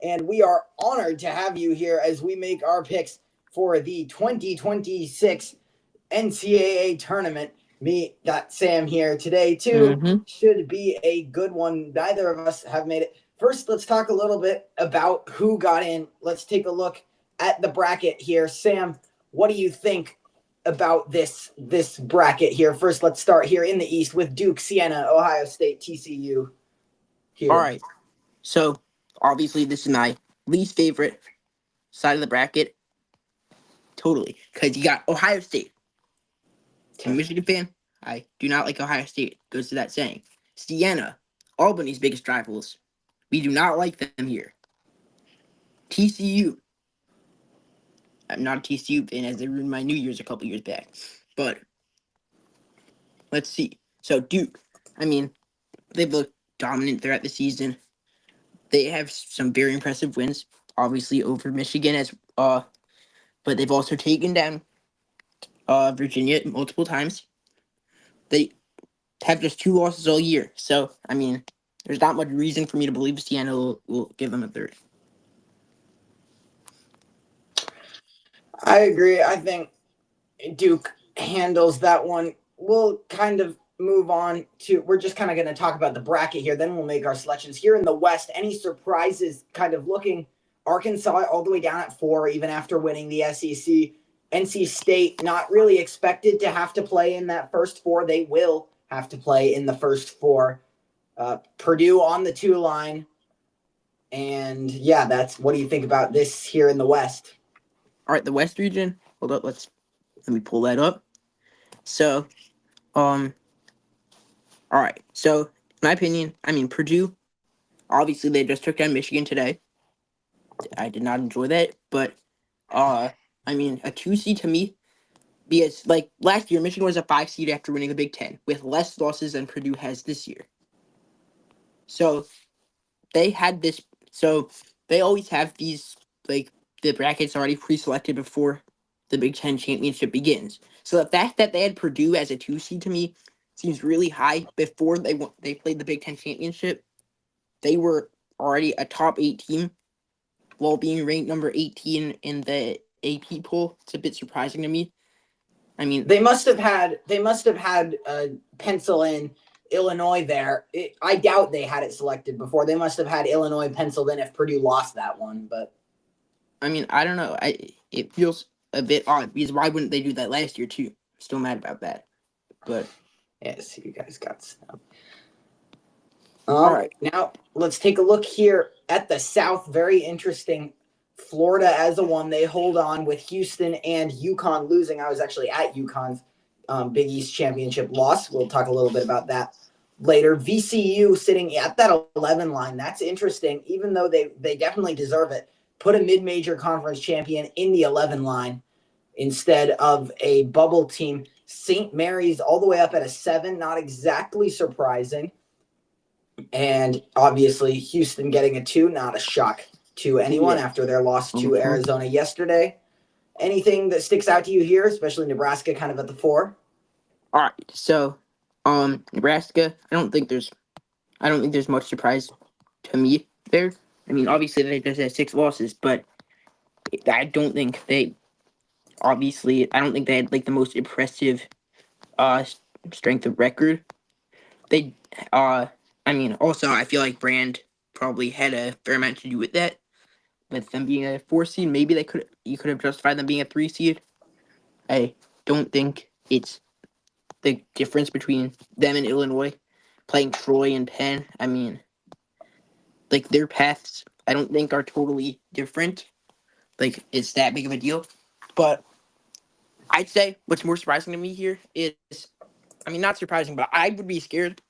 and we are honored to have you here as we make our picks for the 2026 NCAA tournament. Me, got Sam here today too. Mm-hmm. Should be a good one. Neither of us have made it. First, let's talk a little bit about who got in. Let's take a look at the bracket here. Sam, what do you think about this bracket here? First, let's start here in the East with Duke, Siena, Ohio State, TCU. All Here, right. So obviously, this is my least favorite side of the bracket, totally, because you got Ohio State. I'm a Michigan fan. I do not like Ohio State. Goes to that saying. Siena, Albany's biggest rivals. We do not like them here. TCU. I'm not a TCU fan, as they ruined my New Year's a couple years back. But let's see. So Duke. I mean, they've looked dominant throughout the season. They have some very impressive wins, obviously over Michigan but they've also taken down Virginia multiple times. They have just 2 losses all year, so I mean, there's not much reason for me to believe Siena will give them a third. I agree. I think Duke handles that one. We'll kind of move on to, we're just kind of going to talk about the bracket here, then we'll make our selections. Here in the West, any surprises kind of looking? Arkansas all the way down at 4, even after winning the SEC. NC State not really expected to have to play in that first 4. They will have to play in the first 4. Purdue on the 2 line. And yeah, that's, what do you think about this here in the West? All right, the West region. Hold up, let me pull that up. So, all right. So, in my opinion, I mean Purdue. Obviously, they just took down Michigan today. I did not enjoy that, but uh, I mean a 2 seed to me, because like last year, Michigan was a 5 seed after winning the Big Ten with less losses than Purdue has this year. So they had this. So they always have these, like, the brackets already pre-selected before the Big Ten championship begins. So the fact that they had Purdue as a 2 seed to me seems really high. Before they played the Big Ten championship, they were already a top 8 team while being ranked number 18 in the AP poll. It's a bit surprising to me. I mean, they must have had pencil in Illinois there. I doubt they had it selected before. They must have had Illinois penciled in if Purdue lost that one. But I mean, I don't know. It feels a bit odd, because why wouldn't they do that last year too? I'm still mad about that. But yes, you guys got snubbed. all right. Now let's take a look here at the South. Very interesting. Florida as a 1. They hold on with Houston and UConn losing. I was actually at UConn's Big East Championship loss. We'll talk a little bit about that later. VCU sitting at that 11 line. That's interesting, even though they definitely deserve it. Put a mid-major conference champion in the 11 line instead of a bubble team. St. Mary's all the way up at a 7. Not exactly surprising. And obviously, Houston getting a 2, not a shock to anyone after their loss to Arizona yesterday. Anything that sticks out to you here, especially Nebraska kind of at the 4? All right. So, Nebraska, I don't think there's much surprise to me there. I mean, obviously they just had 6 losses, but I don't think they had like the most impressive uh strength of record. They I mean, also I feel like Brand probably had a fair amount to do with that. With them being a 4 seed, maybe you could have justified them being a 3 seed. I don't think it's the difference between them and Illinois playing Troy and Penn. I mean, like, their paths, I don't think are totally different. Like, it's that big of a deal. But I'd say what's more surprising to me here is, I mean, not surprising, but I would be scared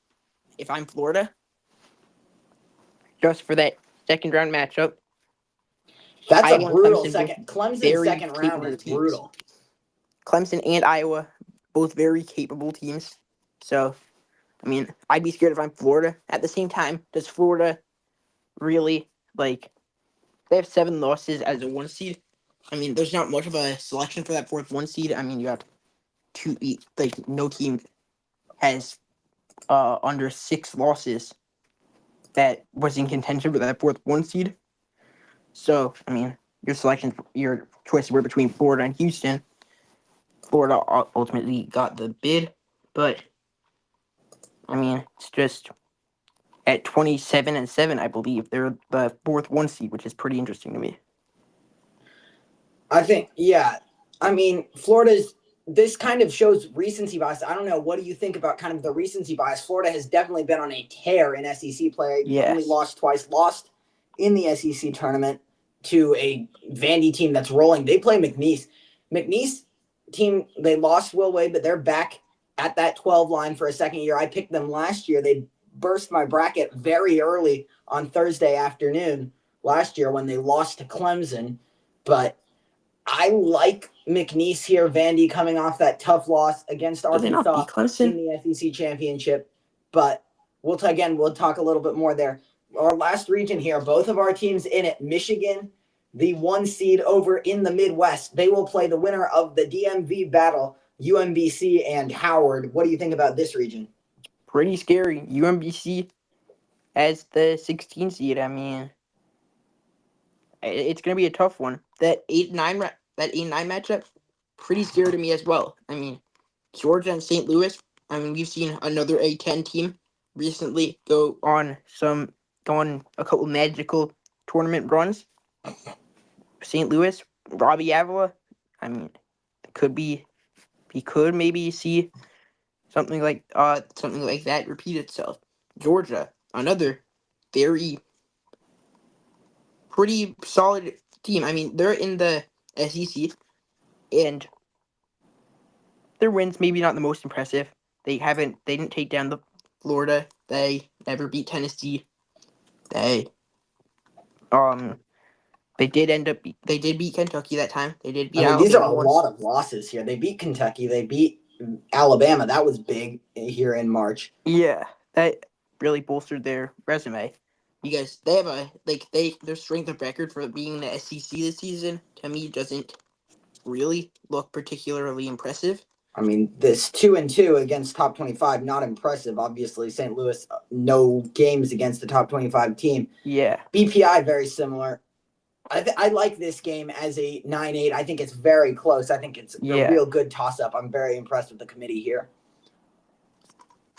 if I'm Florida just for that second round matchup. That's a Iowa and brutal Clemson, second. both Clemson's very second round capable is teams. brutal. Clemson and Iowa, both very capable teams. So, I mean, I'd be scared if I'm Florida. At the same time, does Florida really, like, they have 7 losses as a 1 seed? I mean, there's not much of a selection for that fourth 1 seed. I mean, you have like, no team has under 6 losses that was in contention for that fourth 1 seed. So, I mean, your choices were between Florida and Houston. Florida ultimately got the bid, but I mean, it's just at 27-7, I believe they're the fourth one seed, which is pretty interesting to me. I think, yeah. I mean, this kind of shows recency bias. I don't know. What do you think about kind of the recency bias? Florida has definitely been on a tear in SEC play. Only Yes, lost twice. Lost in the SEC tournament to a Vandy team that's rolling. They play McNeese. McNeese team, they lost Will Wade, but they're back at that 12 line for a second year. I picked them last year. They burst my bracket very early on Thursday afternoon last year when they lost to Clemson. But I like McNeese here. Vandy coming off that tough loss against did they not Arkansas beat in Clemson? the SEC championship. But we'll talk a little bit more there. Our last region here, both of our teams in it. Michigan, the 1 seed over in the Midwest. They will play the winner of the DMV battle, UMBC and Howard. What do you think about this region? Pretty scary. UMBC as the 16 seed. I mean, it's going to be a tough one. That 8-9 matchup, pretty scary to me as well. I mean, Georgia and St. Louis. I mean, we've seen another A10 team recently go on a couple magical tournament runs. St. Louis, Robbie Avila. I mean, could be he could maybe see something like that repeat itself. Georgia, another very pretty solid team. I mean, they're in the SEC, and their wins maybe not the most impressive. They didn't take down the Florida. They never beat Tennessee. They um they did beat Kentucky that time. They did I beat mean, these are Alabama a once. lot of losses here. They beat Kentucky. They beat Alabama. That was big here in March. Yeah, that really bolstered their resume. Because they have their strength of record for being in the SEC this season to me doesn't really look particularly impressive. I mean, this 2-2 against top 25, not impressive. Obviously, St. Louis, no games against the top 25 team. Yeah, BPI, very similar. I like this game as a 9-8. I think it's very close. I think it's a yeah. real good toss up. I'm very impressed with the committee here.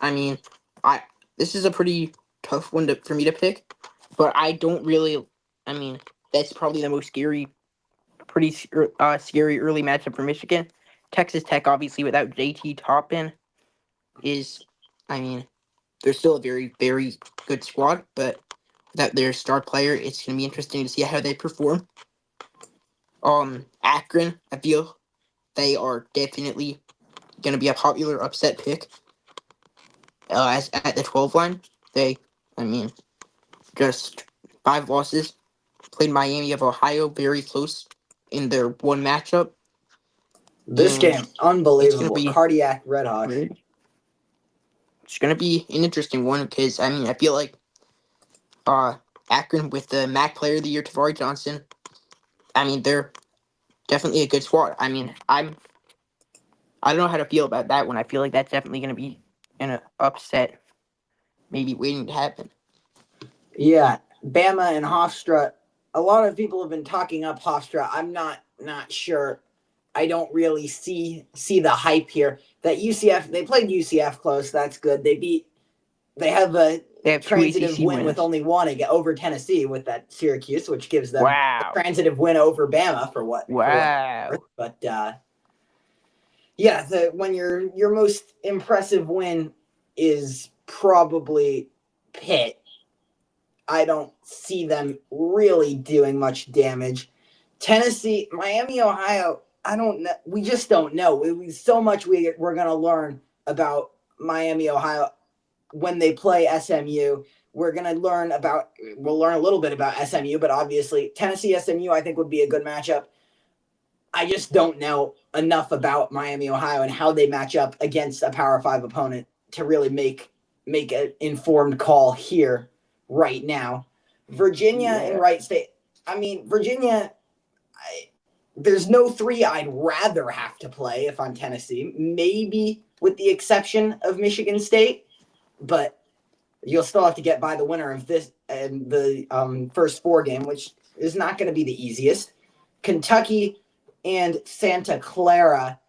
I mean, I this is a pretty tough one for me to pick, but I don't really. I mean, that's probably the most scary early matchup for Michigan. Texas Tech, obviously, without JT Toppin, is, I mean, they're still a very, very good squad, but without their star player, it's going to be interesting to see how they perform. Akron, I feel they are definitely going to be a popular upset pick. As at the 12 line, I mean, just 5 losses. Played Miami of Ohio very close in their one matchup, This and game, it's going to unbelievable. be Cardiac Redhawks. it's going to be an interesting one because I mean I feel like uh Akron with the MAC Player of the Year Tavari Johnson. I mean they're definitely a good squad. I mean I don't know how to feel about that one. I feel like that's definitely going to be an upset, maybe waiting to happen. Yeah, Bama and Hofstra. A lot of people have been talking up Hofstra. I'm not sure. I don't really see the hype here. That UCF, they played UCF close. That's good. They have a They have two transitive ACC win with wins. only one over Tennessee with that Syracuse, which gives them a Wow, transitive win over Bama for what it's worth. wow. But yeah, when your most impressive win is probably Pitt, I don't see them really doing much damage. Tennessee, Miami, Ohio, I don't know. We just don't know. So much we're going to learn about Miami, Ohio when they play SMU. We'll learn a little bit about SMU, but obviously Tennessee SMU I think would be a good matchup. I just don't know enough about Miami, Ohio and how they match up against a Power 5 opponent to really make an informed call here right now. Virginia and Yeah. Wright State. I mean, Virginia, there's no 3 I'd rather have to play if I'm Tennessee, maybe with the exception of Michigan State, but you'll still have to get by the winner of this and the first 4 game, which is not going to be the easiest. Kentucky and Santa Clara,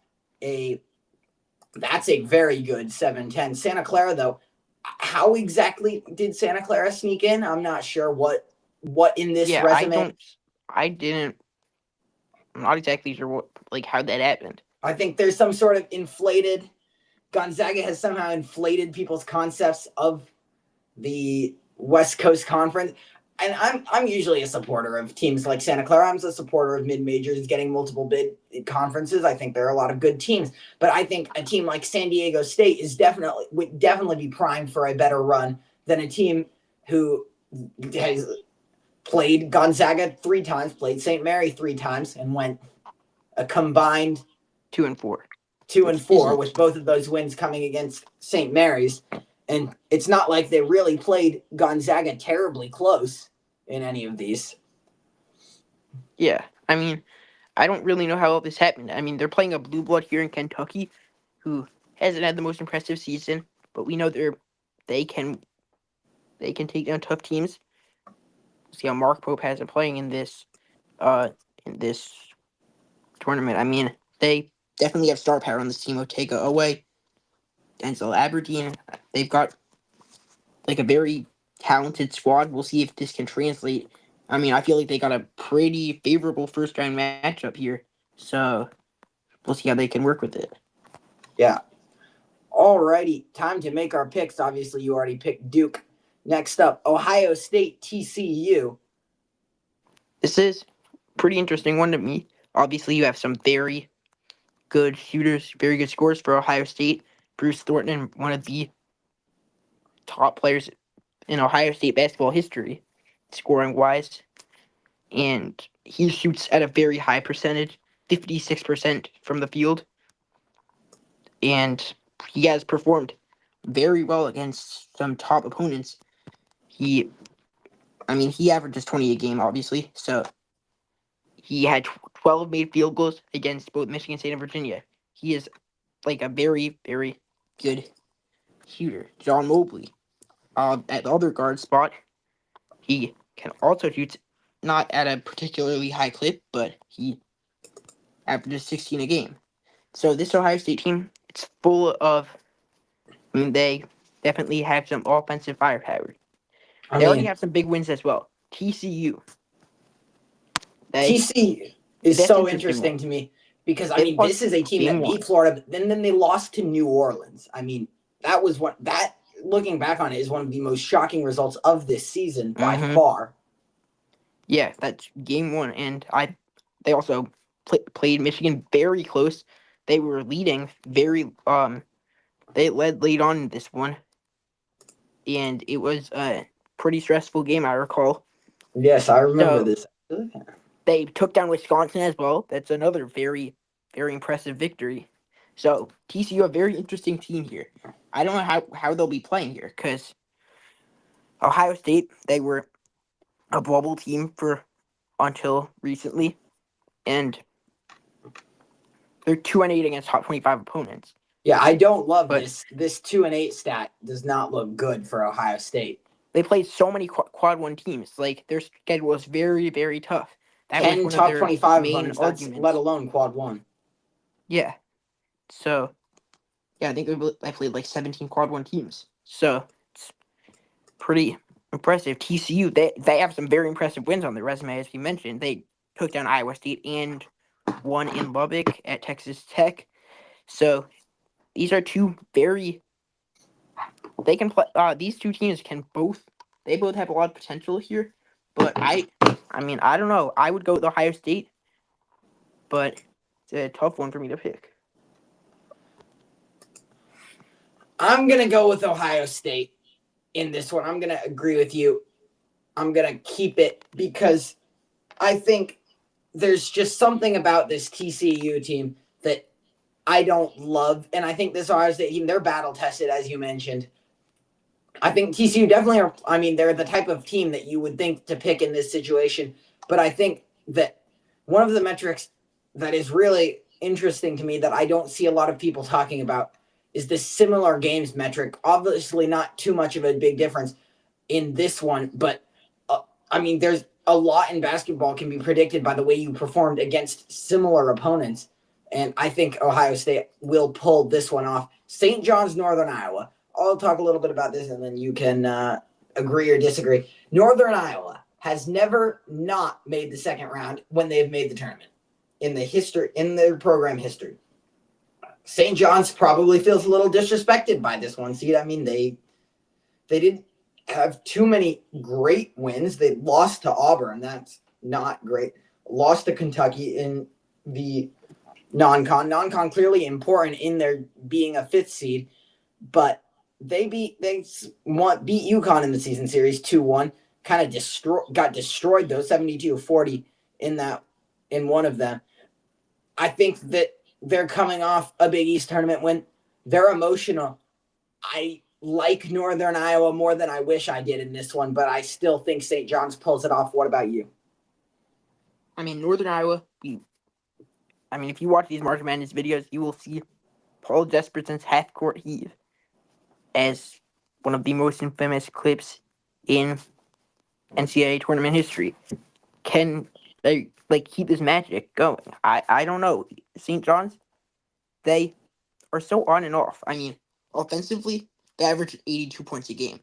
that's a very good 7-10. Santa Clara, though, how exactly did Santa Clara sneak in? I'm not sure what in this Yeah, resume. I'm not exactly sure how that happened. I think there's some sort of inflated. Gonzaga has somehow inflated people's concepts of the West Coast Conference. And I'm usually a supporter of teams like Santa Clara. I'm a supporter of mid majors getting multiple bid conferences. I think there are a lot of good teams, but I think a team like San Diego State would definitely be primed for a better run than a team who has played Gonzaga 3 times, played St. Mary 3 times, and went a combined 2-4. 2-4, with both of those wins coming against St. Mary's. And it's not like they really played Gonzaga terribly close in any of these. Yeah, I mean, I don't really know how all this happened. I mean, they're playing a blue blood here in Kentucky, who hasn't had the most impressive season, but we know they can take down tough teams. See how Mark Pope has been playing in this tournament. I mean, they definitely have star power on this team. Otega Owe, Denzel Aberdeen. They've got a very talented squad. We'll see if this can translate. I mean, I feel like they got a pretty favorable first round matchup here, so we'll see how they can work with it. Yeah. Alrighty, time to make our picks. Obviously, you already picked Duke. Next up, Ohio State TCU. This is a pretty interesting one to me. Obviously, you have some very good shooters, very good scores for Ohio State. Bruce Thornton, one of the top players in Ohio State basketball history, scoring wise. And he shoots at a very high percentage, 56% from the field. And he has performed very well against some top opponents. He averages 20 a game, obviously. So he had 12 made field goals against both Michigan State and Virginia. He is like a very, very good shooter. John Mobley, at the other guard spot, he can also shoot, not at a particularly high clip, but he averages 16 a game. So this Ohio State team, it's full of. I mean, they definitely have some offensive firepower. They already have some big wins as well. TCU. TCU is That's so interesting interesting to me because, They this lost is a team game that one. beat Florida, but then they lost to New Orleans. I mean, looking back on it, is one of the most shocking results of this season by far. Yeah, that's game one, and they also played Michigan very close. They were leading they led late on in this one, and it was a pretty stressful game, I recall. Yes, I remember So this. they took down Wisconsin as well. That's another very, very impressive victory. So TCU, a very interesting team here. I don't know how they'll be playing here, because Ohio State, they were a bubble team for until recently, and they're 2-8 against top 25 opponents. Yeah, I don't love But this. This 2-8 stat does not look good for Ohio State. they played so many quad one teams. Like, their schedule was very, very tough. That was 10 one of top their 25 main opponents, that's let arguments. alone quad one. Yeah. So, yeah, I think they played like 17 quad one teams. So it's pretty impressive. TCU, they have some very impressive wins on their resume, as we mentioned. They took down Iowa State and won in Lubbock at Texas Tech. So these are two very. They can play. These two teams can both. They both have a lot of potential here. But I mean, I don't know. I would go with Ohio State, but it's a tough one for me to pick. I'm going to go with Ohio State in this one. I'm going to agree with you. I'm going to keep it because I think there's just something about this TCU team that I don't love. And I think this Ohio State team, they're battle tested, as you mentioned. I think TCU definitely are. I mean, they're the type of team that you would think to pick in this situation. But I think that one of the metrics that is really interesting to me that I don't see a lot of people talking about is the similar games metric. Obviously, not too much of a big difference in this one, but I mean, there's a lot in basketball can be predicted by the way you performed against similar opponents. And I think Ohio State will pull this one off. St. John's, Northern Iowa. I'll talk a little bit about this, and then you can agree or disagree. Northern Iowa has never not made the second round when they've made the tournament in their program history. St. John's probably feels a little disrespected by this one seed. I mean, they didn't have too many great wins. They lost to Auburn. That's not great. Lost to Kentucky in the non-con. Non-con clearly important in their being a fifth seed, but they beat UConn in the season series 2-1. Kind of got destroyed though, 72-40 in one of them. I think that they're coming off a Big East tournament win. They're emotional. I like Northern Iowa more than I wish I did in this one, but I still think St. John's pulls it off. What about you? I mean, Northern Iowa, if you watch these March Madness videos, you will see Paul Jesperson's half-court heave as one of the most infamous clips in NCAA tournament history. Can they keep this magic going? I don't know. St. John's, they are so on and off. I mean, offensively, they average 82 points a game.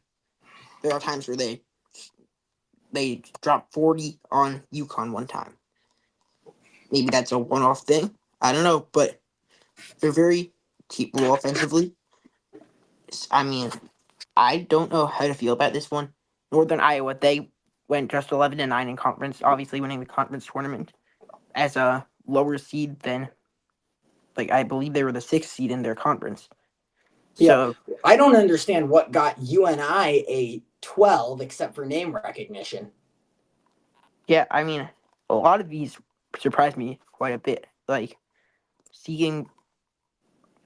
There are times where they drop 40 on UConn one time. Maybe that's a one-off thing. I don't know, but they're very capable offensively. I mean, I don't know how to feel about this one. Northern Iowa, they went just 11-9 in conference, obviously winning the conference tournament as a lower seed than, I believe they were the 6th seed in their conference. So yeah, I don't understand what got UNI a 12 except for name recognition. Yeah, I mean, a lot of these surprised me quite a bit. Seeing,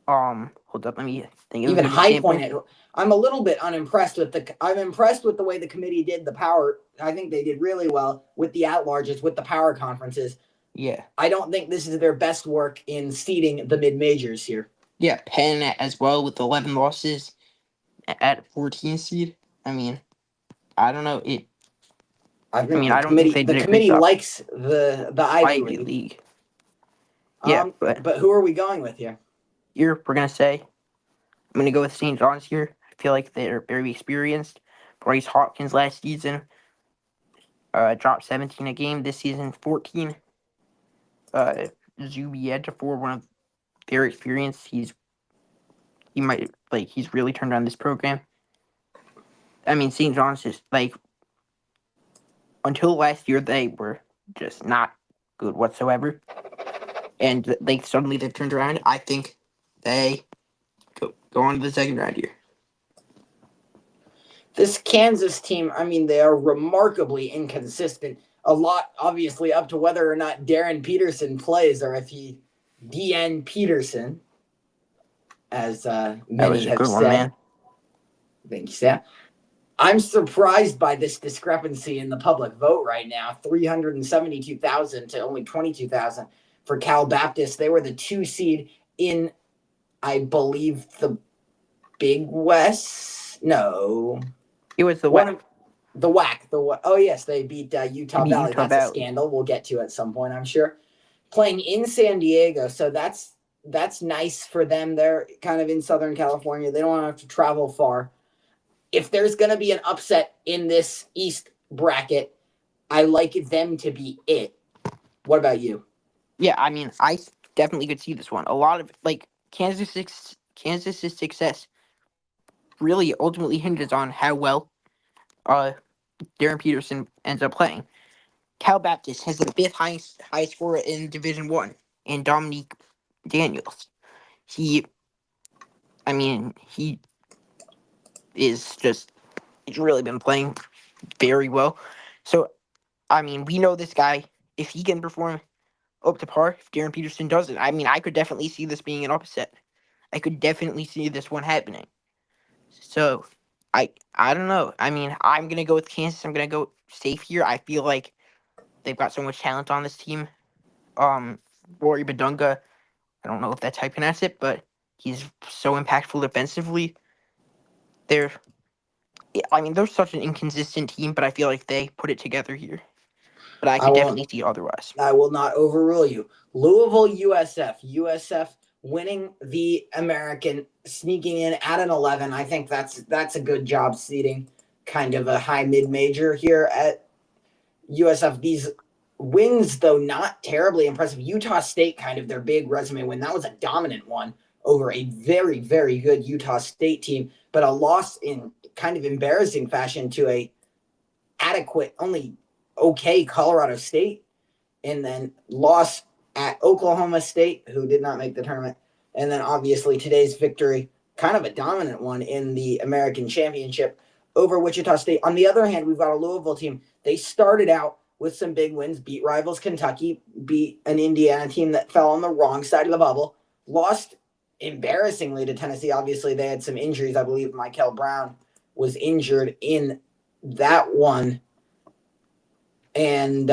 hold up, let me think of even an High example. Point. I'm a little bit unimpressed with I'm impressed with the way the committee did the power. I think they did really well with the at-larges, with the power conferences. Yeah. I don't think this is their best work in seeding the mid-majors here. Yeah, Penn as well with 11 losses at 14 seed. I mean, I don't know. I think I don't think they did the a great committee job. likes the Ivy League. Yeah, but who are we going with here? Here we're I'm gonna go with St. John's here. I feel like they're very experienced. Bryce Hopkins last season dropped 17 a game. This season 14. Zuby Ejiofor, one of their experience. He's really turned around this program. I mean, St. John's is until last year they were just not good whatsoever, and they've turned around. I think they go on to the second round here. This Kansas team, I mean, they are remarkably inconsistent. A lot, obviously, up to whether or not Darren Peterson plays or if he DN Peterson, as many have said. Man. Thank you, Sam. I'm surprised by this discrepancy in the public vote right now. 372,000 to only 22,000 for Cal Baptist. They were the 2 seed in, I believe, the Big West. No. It was the WAC. The WAC. Oh, yes, they beat Utah Valley. That's a scandal we'll get to at some point, I'm sure. Playing in San Diego, so that's nice for them. They're kind of in Southern California. They don't have to travel far. If there's going to be an upset in this East bracket, I like them to be it. What about you? Yeah, I mean, I definitely could see this one. A lot of Kansas's success really ultimately hinges on how well Darren Peterson ends up playing. Cal Baptist has the 5th highest scorer in Division I, and Dominique Daniels. He's really been playing very well. So, I mean, we know this guy, if he can perform up to par, if Darren Peterson doesn't, I mean, I could definitely see this being an upset. I could definitely see this one happening. So, I don't know. I mean, I'm going to go with Kansas. I'm going to go safe here. I feel like they've got so much talent on this team. Rory Badunga, I don't know if that's how you pronounce it, but he's so impactful defensively. They're such an inconsistent team, but I feel like they put it together here. but I I could will definitely see otherwise. I will not overrule you. Louisville USF winning the American, sneaking in at an 11. I think that's a good job seeding kind of a high mid major here at USF. These wins, though, not terribly impressive. Utah State, kind of their big resume win. That was a dominant one over a very, very good Utah State team, but a loss in kind of embarrassing fashion to a adequate, only okay Colorado State, and then loss at Oklahoma State, who did not make the tournament. And then obviously today's victory, kind of a dominant one in the American Championship over Wichita State. On the other hand, we've got a Louisville team. They started out with some big wins, beat rivals Kentucky, beat an Indiana team that fell on the wrong side of the bubble, lost embarrassingly to Tennessee. Obviously, they had some injuries. I believe Michael Brown was injured in that one. And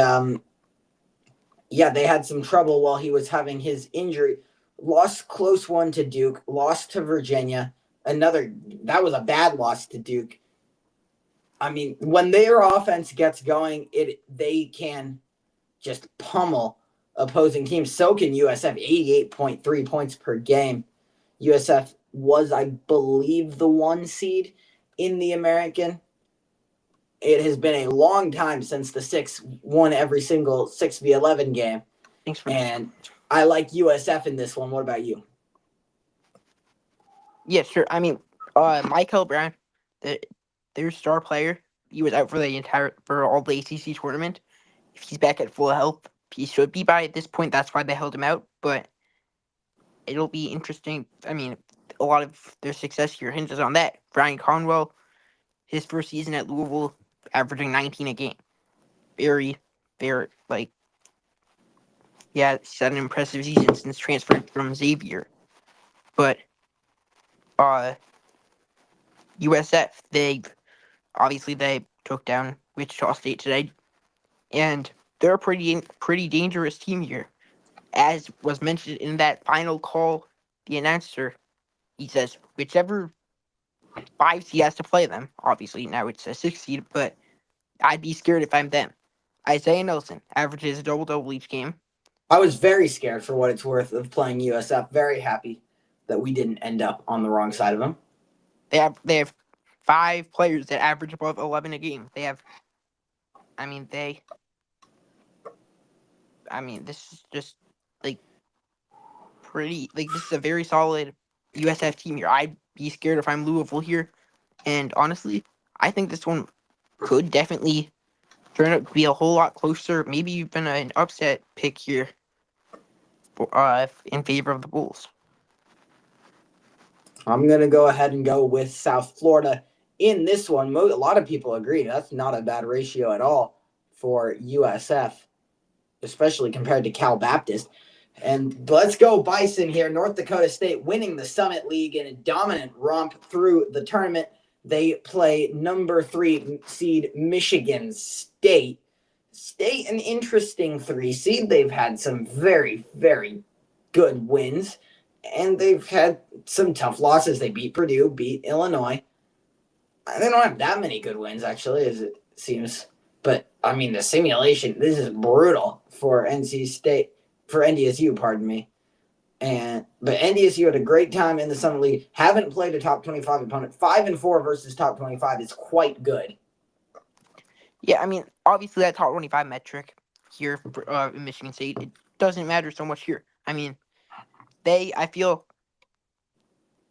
yeah, they had some trouble while he was having his injury. Lost close one to Duke, lost to Virginia. That was a bad loss to Duke. I mean, when their offense gets going, they can just pummel opposing teams. So can USF, 88.3 points per game. USF was, I believe, the 1 seed in the American. It has been a long time since the 6 won every single 6v11 game. Thanks for And I like USF in this one. What about you? Yeah, sure. I mean, Michael Brown, their star player, he was out for all the ACC tournament. If he's back at full health, he should be by this point. That's why they held him out. But it'll be interesting. I mean, a lot of their success here hinges on that. Brian Conwell, his first season at Louisville, averaging 19 a game. Very, very, yeah, he's had an impressive season since transferring from Xavier. But USF, they took down Wichita State today, and they're a pretty dangerous team here. As was mentioned in that final call, the announcer, he says whichever 5 seed has to play them. Obviously now it's a 6 seed, but I'd be scared if I'm them. Isaiah Nelson averages a double each game. I was very scared for what it's worth of playing USF. Very happy that we didn't end up on the wrong side of them. They have 5 players that average above 11 a game. This is just like this is a very solid USF team here. I'd be scared if I'm Louisville here, and honestly, I think this one could definitely turn out to be a whole lot closer. Maybe even an upset pick here, in favor of the Bulls. I'm going to go ahead and go with South Florida in this one. A lot of people agree. That's not a bad ratio at all for USF, especially compared to Cal Baptist. And let's go Bison here. North Dakota State winning the Summit League in a dominant romp through the tournament. They play number 3 seed Michigan State. State, an interesting 3 seed. They've had some very, very good wins, and they've had some tough losses. They beat Purdue, beat Illinois. They don't have that many good wins, actually, as it seems. But, I mean, the simulation, this is brutal for NC State, for NDSU, pardon me. But NDSU had a great time in the Summit League. Haven't played a top 25 opponent. 5-4 versus top 25 is quite good. Yeah, I mean, obviously that top 25 metric here for, in Michigan State, it doesn't matter so much here. I mean, I feel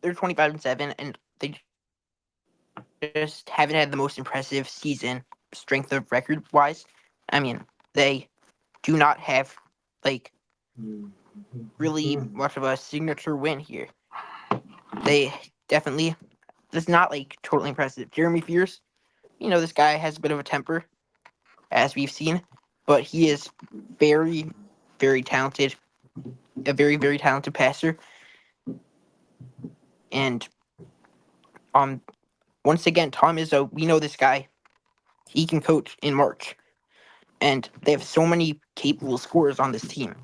they're 25-7, and they just haven't had the most impressive season, strength of record wise. I mean, they do not have really much of a signature win here. They definitely, it's not totally impressive. Jeremy Fierce, this guy has a bit of a temper, as we've seen, but he is very, very talented, a very, very talented passer. And once again, Tom Izzo, we know this guy. He can coach in March. And they have so many capable scorers on this team.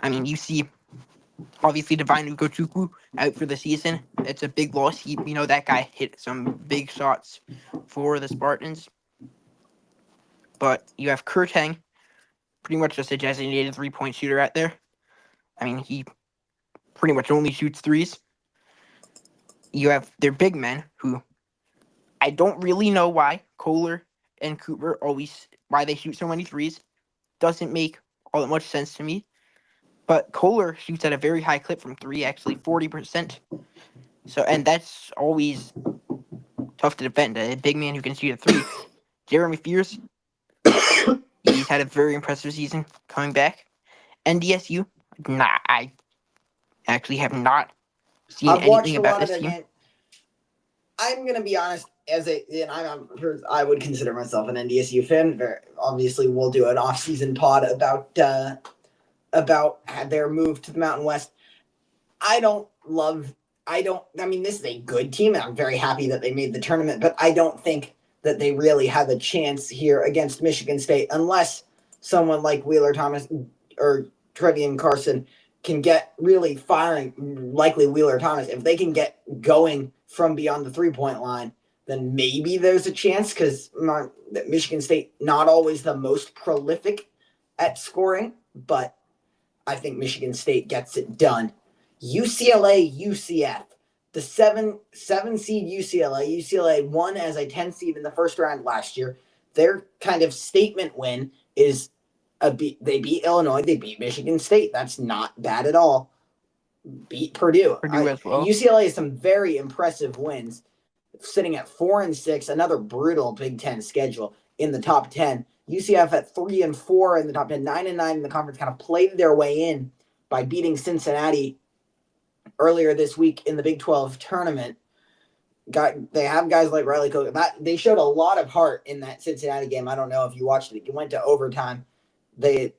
I mean, you see, obviously, Divine Ugochukwu out for the season. It's a big loss. That guy hit some big shots for the Spartans. But you have Kurtang, pretty much just a designated 3-point shooter out there. I mean, he pretty much only shoots threes. You have their big men who I don't really know why Kohler and Cooper why they shoot so many threes. Doesn't make all that much sense to me. But Kohler shoots at a very high clip from three, actually 40%. So, and that's always tough to defend. A big man who can shoot a three. Jeremy Fears, he's had a very impressive season coming back. NDSU, I actually have not seen I've watched anything a about lot of this their team. games. I'm gonna be honest, I would consider myself an NDSU fan. Obviously, we'll do an off-season pod about their move to the Mountain West. I mean, this is a good team, and I'm very happy that they made the tournament, but I don't think that they really have a chance here against Michigan State unless someone like Wheeler Thomas or Trevian Carson can get really firing, likely Wheeler Thomas. If they can get going from beyond the 3-point line, then maybe there's a chance, because Michigan State not always the most prolific at scoring, but I think Michigan State gets it done. UCLA, UCF. The seven seed UCLA won as a 10 seed in the first round last year. Their kind of statement win is they beat Illinois, they beat Michigan State. That's not bad at all. Beat Purdue. Purdue as well. UCLA has some very impressive wins, sitting at 4-6. Another brutal Big Ten schedule in the top 10. UCF at 3-4 in the top 10, 9-9 in the conference. Kind of played their way in by beating Cincinnati earlier this week in the Big 12 tournament. They have guys like Riley Cook. They showed a lot of heart in that Cincinnati game. I don't know if you watched it. It went to overtime.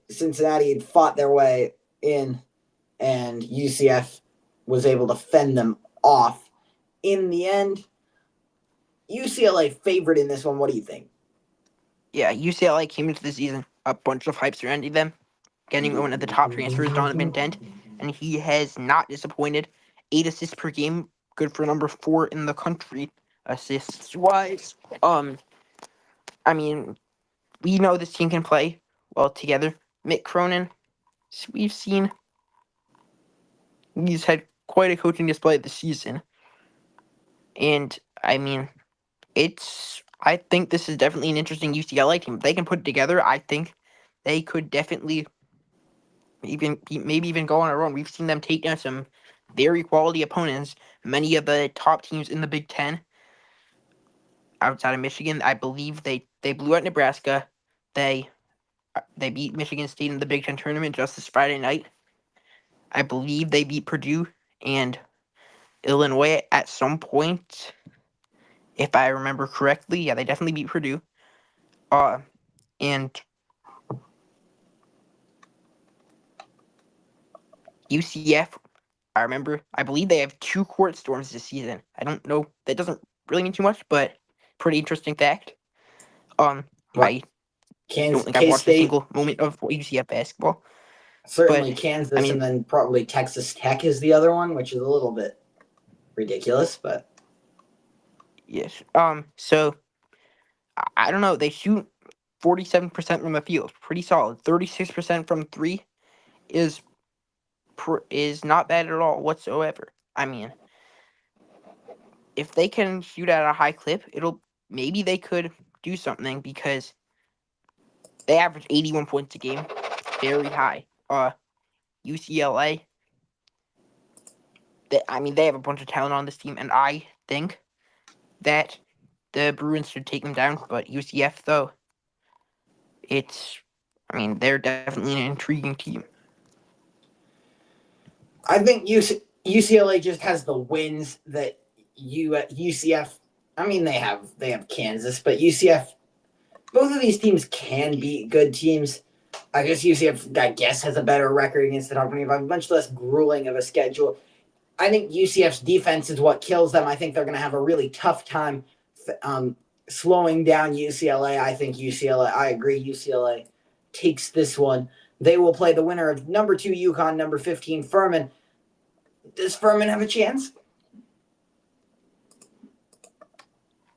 Cincinnati had fought their way in, and UCF was able to fend them off. In the end, UCLA favored in this one. What do you think? Yeah, UCLA came into the season a bunch of hype surrounding them, getting one of the top transfers, Donovan Dent, and he has not disappointed. 8 assists per game, good for number 4 in the country assists wise. I mean, we know this team can play well together. Mick Cronin, we've seen he's had quite a coaching display this season, and I mean, I think this is definitely an interesting UCLA team. If they can put it together, I think they could definitely maybe even go on a run. We've seen them take down some very quality opponents. Many of the top teams in the Big Ten outside of Michigan, I believe they blew out Nebraska. They beat Michigan State in the Big Ten tournament just this Friday night. I believe they beat Purdue and Illinois at some point, if I remember correctly. Yeah, they definitely beat Purdue. And UCF, I believe they have 2 court storms this season. I don't know. That doesn't really mean too much, but pretty interesting fact. I don't think I've watched a single moment of UCF basketball. Certainly But, Kansas, I mean, and then probably Texas Tech is the other one, which is a little bit ridiculous, but yes. So I don't know. They shoot 47% from the field, pretty solid. 36% from 3 is not bad at all whatsoever. I mean, if they can shoot at a high clip, maybe they could do something, because they average 81 points a game, very high. UCLA, they have a bunch of talent on this team, and I think that the Bruins should take them down. But UCF, though, they're definitely an intriguing team. I think UCLA just has the wins that UCF. I mean, they have Kansas, but UCF. Both of these teams can beat good teams. I guess UCF, has a better record against the top 25, much less grueling of a schedule. I think UCF's defense is what kills them. I think they're going to have a really tough time slowing down UCLA. I think I agree, UCLA takes this one. They will play the winner of number 2 UConn, number 15 Furman. Does Furman have a chance?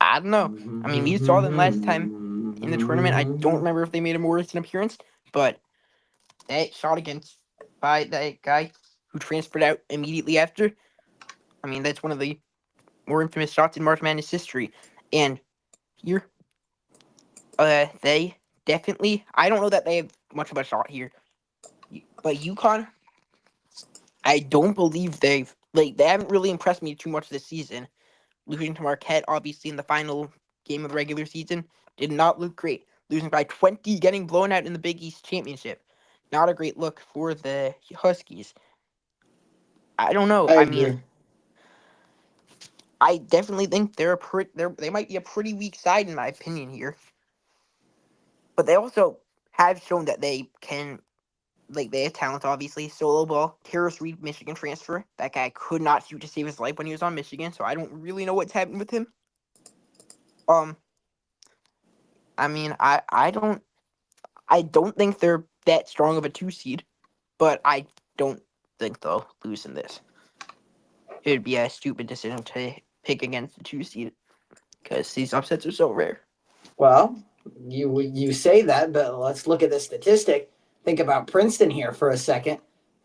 I don't know. I mean, we saw them last time in the tournament. I don't remember if they made a more recent appearance, but that shot against by that guy who transferred out immediately after. I mean, that's one of the more infamous shots in March Madness history. And here, they definitely. I don't know that they have much of a shot here, but UConn, I don't believe they haven't really impressed me too much this season. Losing to Marquette, obviously in the final game of the regular season, did not look great. Losing by 20, getting blown out in the Big East championship, not a great look for the Huskies. I don't know. I I mean, agree. I definitely think they might be a pretty weak side in my opinion here, but they also have shown that they can. Like they have talent, obviously. Solo ball, Terrace Reed, Michigan transfer. That guy could not shoot to save his life when he was on Michigan, so I don't really know what's happened with him. Um, I mean, I don't think they're that strong of a 2 seed, but I don't think they'll lose in this. It would be a stupid decision to pick against the 2 seed because these upsets are so rare. Well, you say that, but let's look at the statistic. Think about Princeton here for a second.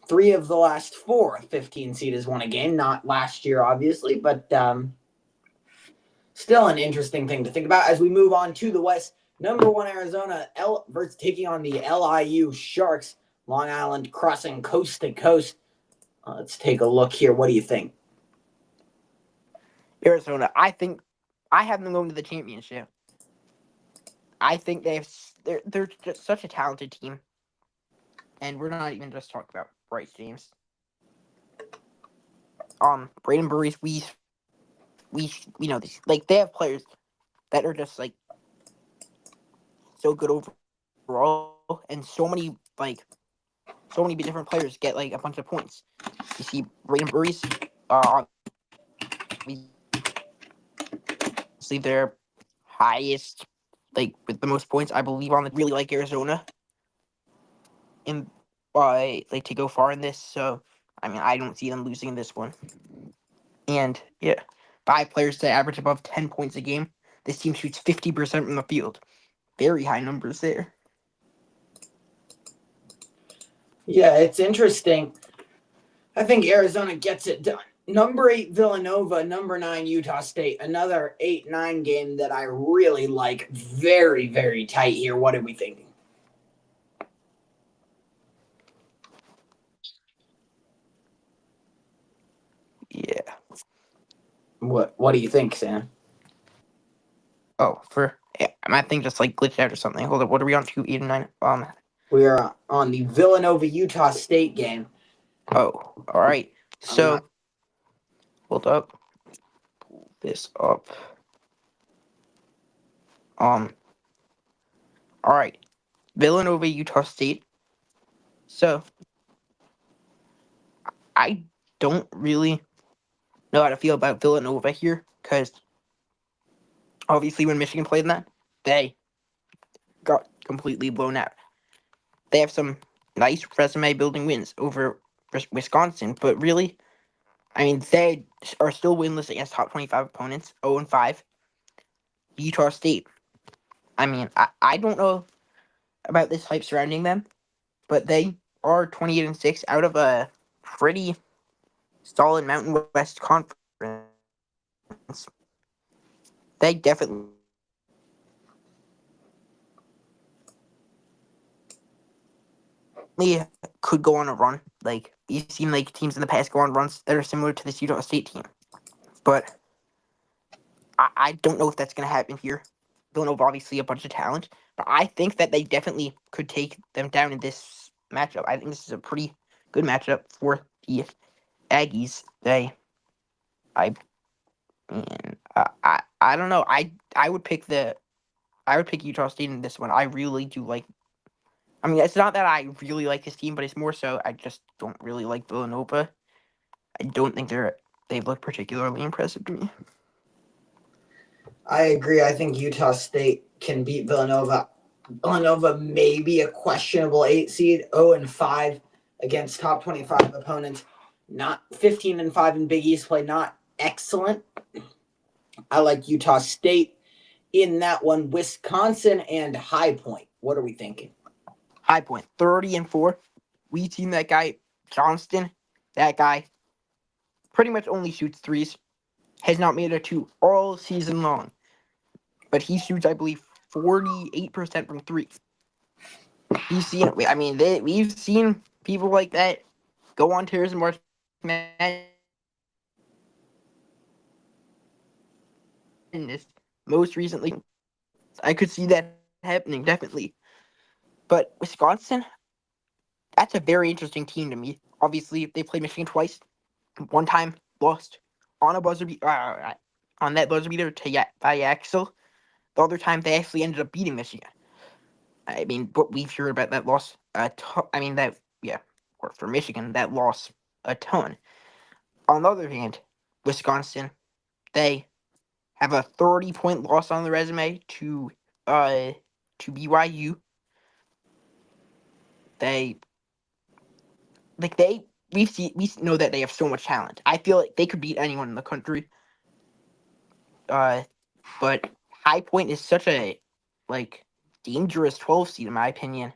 3 of the last 4 15 seed has won a game. Not last year, obviously, but still an interesting thing to think about as we move on to the West. Number 1 Arizona versus taking on the LIU Sharks. Long Island crossing coast to coast. Let's take a look here. What do you think? Arizona, I think I have them going to the championship. I think they're just such a talented team, and we're not even just talking about Bryce James. Braden Burries, we know this. Like they have players that are just like so good overall, and so many different players get like a bunch of points. You see Braden Burries, obviously their highest, like with the most points, I believe on the really like Arizona, in by like to go far in this. So I mean, I don't see them losing in this one. And yeah, 5 players to average above 10 points a game. This team shoots 50% from the field. Very high numbers there. Yeah, it's interesting. I think Arizona gets it done. Number 8 Villanova, number 9 Utah State. Another 8-9 game that I really like. Very, very tight here. What are we thinking? Yeah. What do you think, Sam? Oh, my thing just like glitched out or something. Hold up, what are we on? 2, 8, and 9. We are on the Villanova Utah State game. Oh, all right. I'm not. So hold up. Pull this up. Um. All right. Villanova, Utah State. So I don't really know how to feel about Villanova here because obviously when Michigan played in that, they got completely blown out. They have some nice resume building wins over Wisconsin, but really, I mean, they are still winless against top 25 opponents, 0-5. Utah State, I mean, I don't know about this hype surrounding them, but they are 28-6 out of a pretty solid Mountain West conference. They definitely could go on a run. Like you've seen like teams in the past go on runs that are similar to this Utah State team. But I don't know if that's gonna happen here. Villanova obviously a bunch of talent, but I think that they definitely could take them down in this matchup. I think this is a pretty good matchup for the Aggies. I mean, I don't know. I would pick Utah State in this one. I really do like. I mean, it's not that I really like this team, but it's more so I just don't really like Villanova. I don't think they've looked particularly impressive to me. I agree. I think Utah State can beat Villanova. Villanova may be a questionable 8 seed, 0-5 against top 25 opponents. Not 15-5 in Big East play. Not excellent. I like Utah State in that one. Wisconsin and High Point. What are we thinking? High Point, 30-4. we've seen that guy, Johnston, that guy pretty much only shoots threes, has not made a two all season long. But he shoots, I believe, 48% from three. He's seen it. I mean, we've seen people like that go on tears and March Madness. Most recently, I could see that happening, definitely. But Wisconsin, that's a very interesting team to me. Obviously, they played Michigan twice. One time, lost on a on that buzzer beater by Axel. The other time, they actually ended up beating Michigan. I mean, but we've heard about that loss for Michigan, that loss a ton. On the other hand, Wisconsin, they have a 30-point loss on the resume to BYU. They we know that they have so much talent. I feel like they could beat anyone in the country. But High Point is such a dangerous 12 seed in my opinion,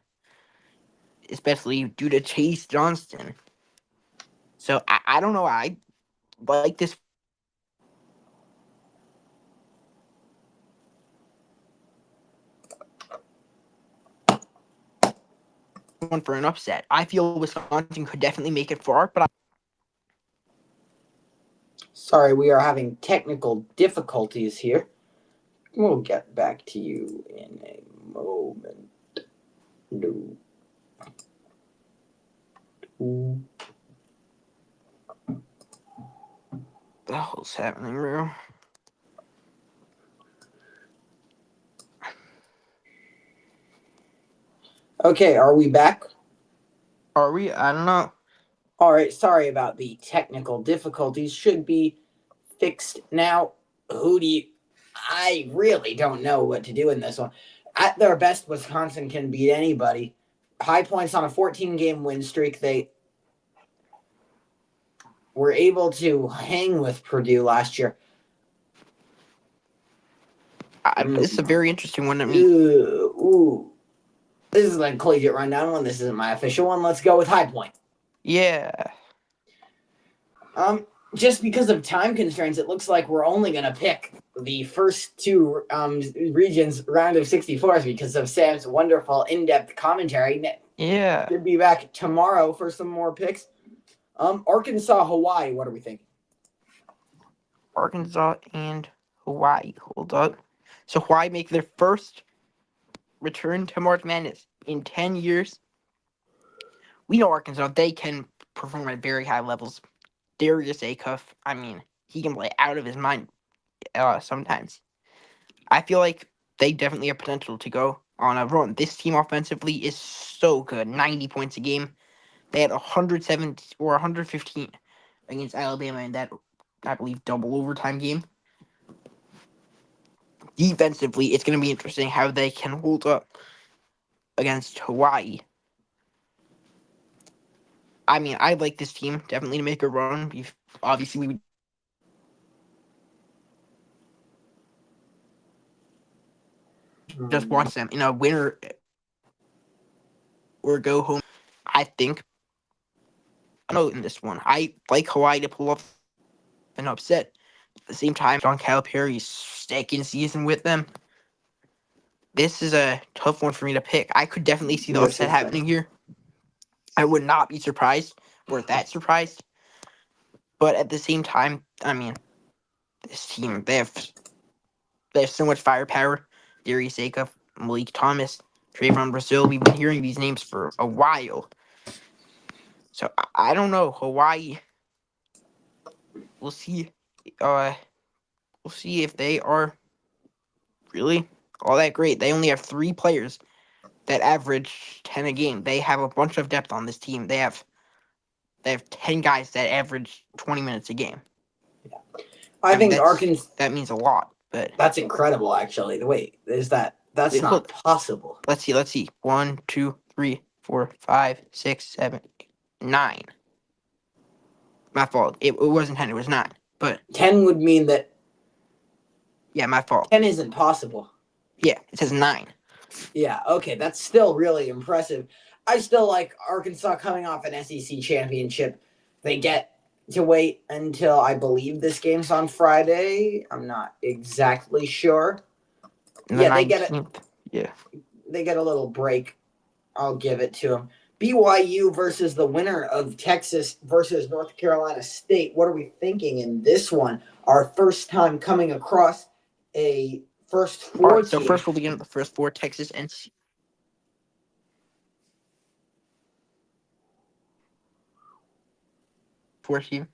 especially due to Chase Johnston. So I don't know. I like this one for an upset. I feel Wisconsin could definitely make it far, but Sorry, we are having technical difficulties here. We'll get back to you in a moment. No. the hell's happening, bro? Okay, are we back? Are we? I don't know. All right, sorry about the technical difficulties. Should be fixed now. I really don't know what to do in this one. At their best, Wisconsin can beat anybody. High Point's on a 14-game win streak. They were able to hang with Purdue last year. This is a very interesting one to me. Ooh. This is like Collegiate Rundown one. This isn't my official one. Let's go with High Point. Yeah. Just because of time constraints, it looks like we're only going to pick the first two regions round of 64s because of Sam's wonderful in-depth commentary. Yeah. We'll be back tomorrow for some more picks. Arkansas, Hawaii, what are we thinking? Arkansas and Hawaii. Hold up. So Hawaii make their first return to March Madness in 10 years. We know Arkansas, they can perform at very high levels. Darius Acuff, I mean, he can play out of his mind sometimes. I feel like they definitely have potential to go on a run. This team offensively is so good. 90 points a game. They had 107 or 115 against Alabama in that, I believe, double overtime game. Defensively, it's going to be interesting how they can hold up against Hawaii. I mean, I like this team definitely to make a run. Obviously, we would just watch them in a winner or go home. I think I know in this one. I like Hawaii to pull off an upset. At the same time, John Calipari's second season with them. This is a tough one for me to pick. I could definitely see the upset happening here. I would not be surprised or that surprised. But at the same time, I mean, this team, they have so much firepower. Darius Acuff, Malik Thomas, Trayvon Brazil. We've been hearing these names for a while. So I don't know. Hawaii. We'll see. We'll see if they are really all that great. They only have 3 players that average 10 a game. They have a bunch of depth on this team. They have 10 guys that average 20 minutes a game. Yeah. I mean, think Arkansas. That means a lot, but that's incredible. Actually, wait, that's not possible. Let's see. 1, 2, 3, 4, 5, 6, 7, 8, 9. My fault. It wasn't 10. It was 9. But 10 would mean that. Yeah, my fault. 10 isn't possible. Yeah, it says 9. Yeah. Okay, that's still really impressive. I still like Arkansas coming off an SEC championship. They get to wait until I believe this game's on Friday. I'm not exactly sure. The Yeah, 19th. Yeah. They get a little break. I'll give it to them. BYU versus the winner of Texas versus North Carolina State. What are we thinking in this one? Our first time coming across a first four All right, so team. first we'll begin with the first four, Texas and four team.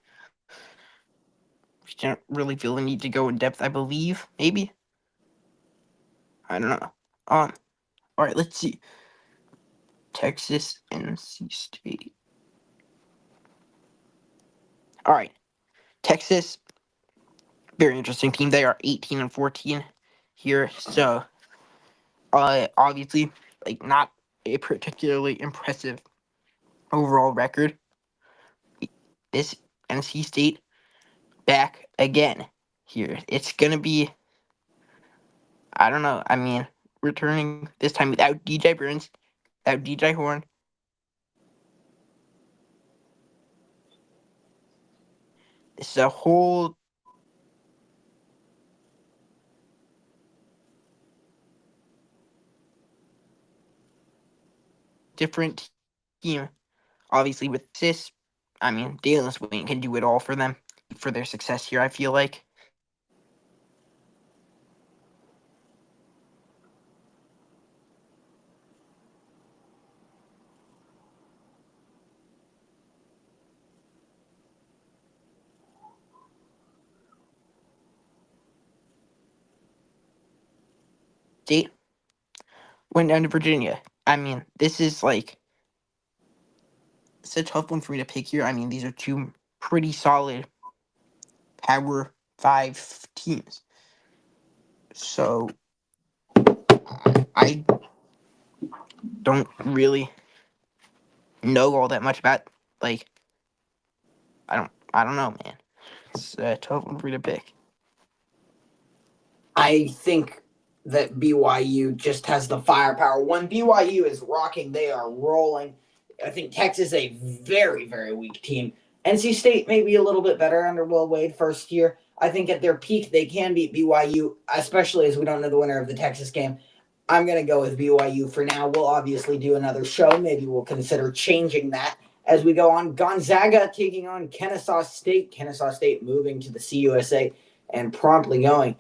We don't really feel the need to go in depth, I believe. Maybe. I don't know. All right, let's see. Texas, NC State. All right, Texas, very interesting team. They are 18 and 14 here, so obviously, like not a particularly impressive overall record. This NC State back again here. It's gonna be, I don't know. I mean, returning this time without DJ Burns, without DJ Horn. This is a whole different team. Obviously, with this, I mean, Dalen Swain can do it all for them for their success here. I feel like. State went down to Virginia. I mean, this is like it's a tough one for me to pick here. I mean, these are two pretty solid Power 5 teams. So I don't really know all that much about like I don't know, man. It's a tough one for me to pick. I think that BYU just has the firepower. When BYU is rocking, they are rolling. I think Texas is a very, very weak team. NC State may be a little bit better under Will Wade first year. I think at their peak, they can beat BYU, especially as we don't know the winner of the Texas game. I'm going to go with BYU for now. We'll obviously do another show. Maybe we'll consider changing that as we go on. Gonzaga taking on Kennesaw State. Kennesaw State moving to the CUSA and promptly going.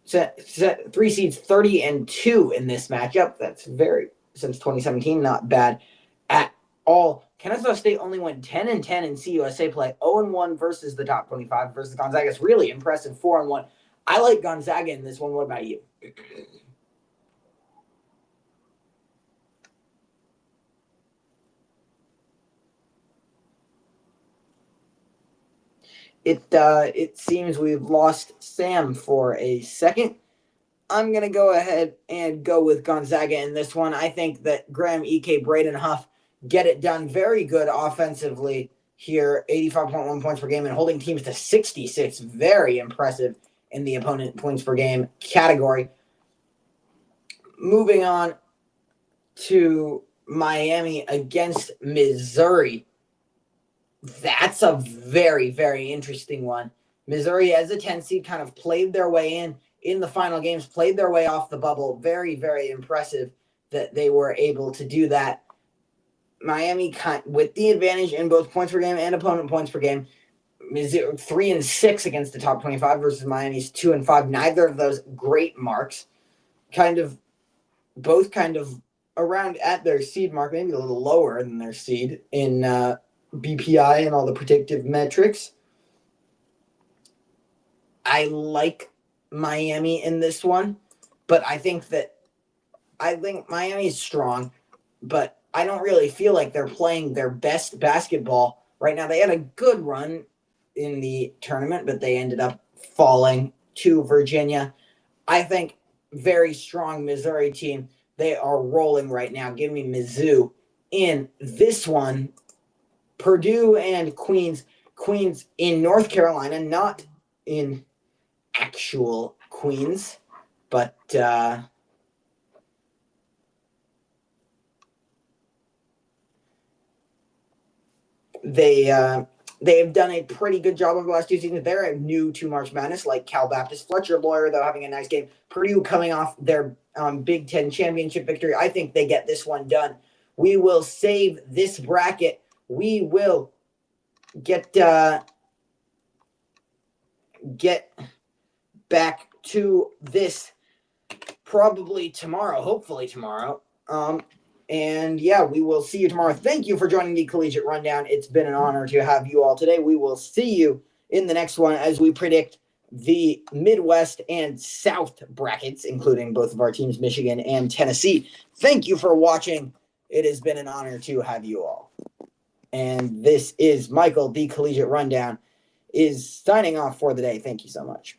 Three seeds 30-2 in this matchup. That's very, since 2017, not bad at all. Kennesaw State only went 10-10 in CUSA play, 0-1 versus the top 25 versus Gonzaga. It's really impressive, 4-1. I like Gonzaga in this one. What about you? It seems we've lost Sam for a second. I'm going to go ahead and go with Gonzaga in this one. I think that Graham, Ike, Braden Huff get it done very good offensively here, 85.1 points per game and holding teams to 66. Very impressive in the opponent points per game category. Moving on to Miami against Missouri. That's a very, very interesting one. Missouri, as a 10 seed, kind of played their way in the final games, played their way off the bubble. Very, very impressive that they were able to do that. Miami, with the advantage in both points per game and opponent points per game, Missouri 3-6 against the top 25 versus Miami's 2-5. Neither of those great marks. Both kind of around at their seed mark, maybe a little lower than their seed in BPI and all the predictive metrics. I like Miami in this one, but I think Miami is strong, but I don't really feel like they're playing their best basketball right now. They had a good run in the tournament, but they ended up falling to Virginia. I think very strong Missouri team. They are rolling right now. Give me Mizzou in this one. Purdue and Queens. Queens in North Carolina, not in actual Queens, but they have done a pretty good job over the last 2 seasons. They're new to March Madness, like Cal Baptist. Fletcher Lawyer, though, having a nice game. Purdue coming off their Big Ten championship victory. I think they get this one done. We will save this bracket. We will get back to this probably tomorrow, hopefully tomorrow. And yeah, we will see you tomorrow. Thank you for joining the Collegiate Rundown. It's been an honor to have you all today. We will see you in the next one as we predict the Midwest and South brackets, including both of our teams, Michigan and Tennessee. Thank you for watching. It has been an honor to have you all. And this is Michael, the Collegiate Rundown, is signing off for the day. Thank you so much.